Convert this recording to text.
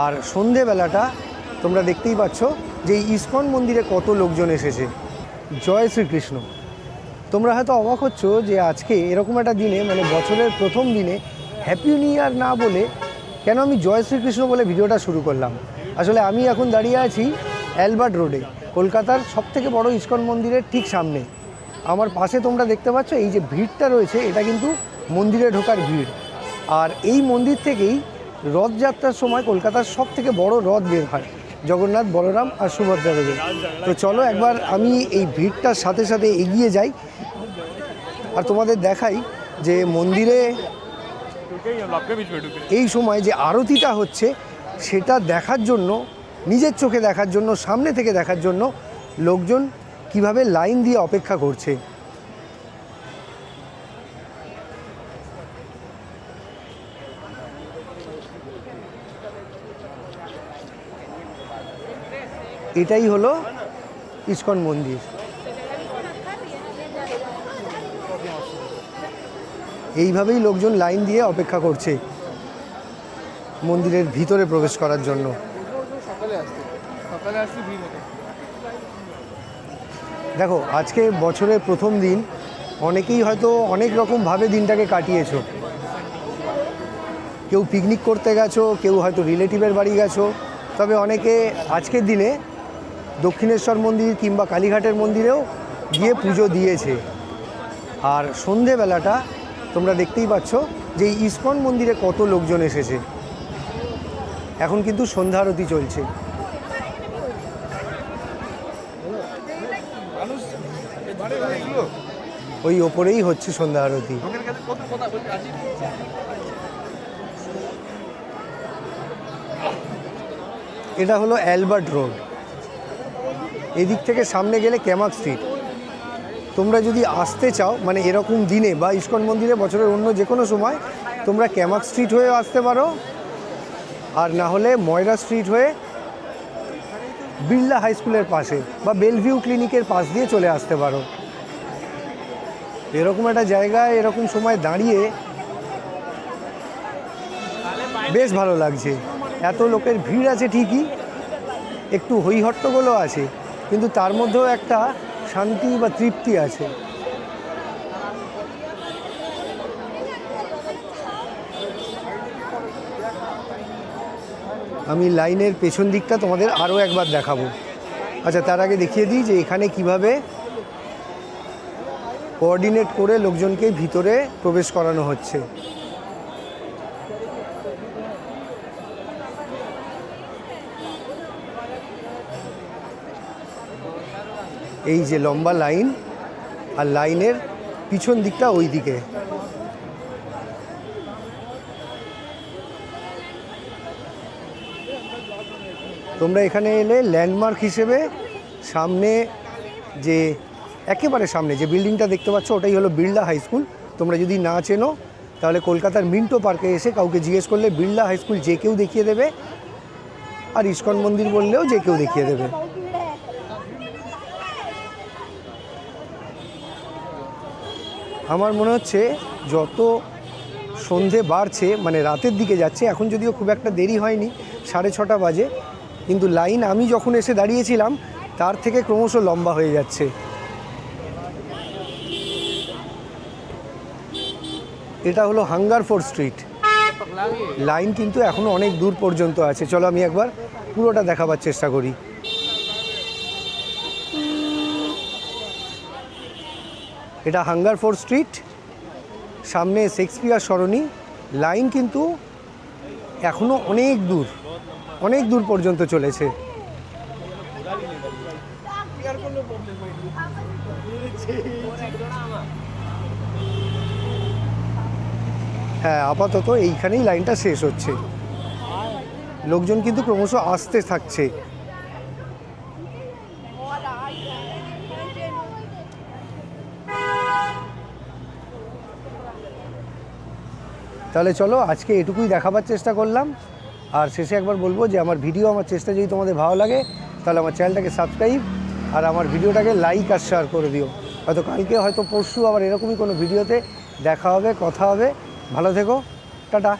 আর সন্ধেবেলাটা তোমরা দেখতেই পাচ্ছ যে ইসকন মন্দিরে কত লোকজন এসেছে। জয় শ্রীকৃষ্ণ। তোমরা হয়তো অবাক হচ্ছ যে আজকে এরকম একটা দিনে, মানে বছরের প্রথম দিনে হ্যাপি নিউ ইয়ার না বলে কেন আমি জয় শ্রীকৃষ্ণ বলে ভিডিওটা শুরু করলাম। আসলে আমি এখন দাঁড়িয়ে আছি অ্যালবার্ট রোডে, কলকাতার সবথেকে বড় ইসকন মন্দিরের ঠিক সামনে। আমার পাশে তোমরা দেখতে পাচ্ছ এই যে ভিড়টা রয়েছে, এটা কিন্তু মন্দিরে ঢোকার ভিড়। আর এই মন্দির থেকেই রথযাত্রার সময় কলকাতার সবথেকে বড় রথ বের হয়, জগন্নাথ, বলরাম আর সুভদ্রা দেবের। তো চলো একবার আমি এই ভিড়টার সাথে সাথে এগিয়ে যাই আর তোমাদের দেখাই যে মন্দিরে এই সময় যে আরতিটা হচ্ছে সেটা দেখার জন্য, নিজের চোখে দেখার জন্য, সামনে থেকে দেখার জন্য লোকজন কিভাবে লাইন দিয়ে অপেক্ষা করছে। এটাই হলো ইসকন মন্দির। এইভাবেই লোকজন লাইন দিয়ে অপেক্ষা করছে মন্দিরের ভিতরে প্রবেশ করার জন্য। দেখো, আজকে বছরের প্রথম দিন, অনেকেই হয়তো অনেক রকমভাবে দিনটাকে কাটিয়েছো। কেউ পিকনিক করতে গেছো, কেউ হয়তো রিলেটিভের বাড়ি গেছো, তবে অনেকে আজকের দিনে দক্ষিণেশ্বর মন্দির কিংবা কালীঘাটের মন্দিরেও গিয়ে পুজো দিয়েছে। আর সন্ধেবেলাটা তোমরা দেখতেই পাচ্ছ যে ইসকন মন্দিরে কত লোকজন এসেছে। এখন কিন্তু সন্ধ্যা আরতি চলছে। ওই ওপরেই হচ্ছে সন্ধ্যা আরতি। এটা হলো অ্যালবার্ট রোড। এদিক থেকে সামনে গেলে ক্যামাক স্ট্রিট। তোমরা যদি আসতে চাও, মানে এরকম দিনে বা ইসকন মন্দিরে বছরের অন্য যে কোনো সময়, তোমরা ক্যামাক স্ট্রিট হয়ে আসতে পারো, আর না হলে ময়রা স্ট্রিট হয়ে বিড়লা হাই স্কুলের পাশে বা বেলভিউ ক্লিনিকের পাশ দিয়ে চলে আসতে পারো। এরকম একটা জায়গায় এরকম সময় দাঁড়িয়ে বেশ ভালো লাগছে। এত লোকের ভিড় আছে ঠিকই, একটু হইহট্টগোলও আছে, কিন্তু তার মধ্যেও একটা শান্তি বা তৃপ্তি আছে। আমি লাইনের পেছন দিকটা তোমাদের আরও একবার দেখাবো। আচ্ছা, তার আগে দেখিয়ে দিই যে এখানে কিভাবে কোঅর্ডিনেট করে লোকজনকে ভিতরে প্রবেশ করানো হচ্ছে। এই যে লম্বা লাইন, আর লাইনের পিছন দিকটা ওই দিকে। তোমরা এখানে এলে ল্যান্ডমার্ক হিসেবে সামনে যে একেবারে সামনে যে বিল্ডিংটা দেখতে পাচ্ছ, ওটাই হলো বিড়লা হাই স্কুল। তোমরা যদি না চেনো তাহলে কলকাতার মিন্টো পার্কে এসে কাউকে জিজ্ঞেস করলে বিড়লা হাই স্কুল যে কেউ দেখিয়ে দেবে, আর ইসকন মন্দির বললেও যে কেউ দেখিয়ে দেবে। আমার মনে হচ্ছে যত সন্ধে বাড়ছে, মানে রাতের দিকে যাচ্ছে, এখন যদিও খুব একটা দেরি হয়নি, 6:30 বাজে, কিন্তু লাইন আমি যখন এসে দাঁড়িয়েছিলাম তার থেকে ক্রমশ লম্বা হয়ে যাচ্ছে। এটা হলো হাঙ্গারফোর্ড স্ট্রিট। লাইন কিন্তু এখনও অনেক দূর পর্যন্ত আছে। চলো আমি একবার পুরোটা দেখাবার চেষ্টা করি। এটা হাঙ্গারফোর্ড স্ট্রিট, সামনে শেক্সপিয়ার সরণি। লাইন কিন্তু এখনও অনেক দূর পর্যন্ত চলেছে। হ্যাঁ, আপাতত এইখানেই লাইনটা শেষ হচ্ছে। লোকজন কিন্তু ক্রমশ আসতে থাকছে। তাহলে চলো আজকে এটুকুই দেখাবার চেষ্টা করলাম। আর শেষে একবার বলবো যে আমার ভিডিও, আমার চেষ্টা যদি তোমাদের ভালো লাগে তাহলে আমার চ্যানেলটাকে সাবস্ক্রাইব আর আমার ভিডিওটাকে লাইক আর শেয়ার করে দিও। হয়তো কালকে, হয়তো পরশু আবার এরকমই কোনো ভিডিওতে দেখা হবে, কথা হবে। ভালো থেকো, টাটা।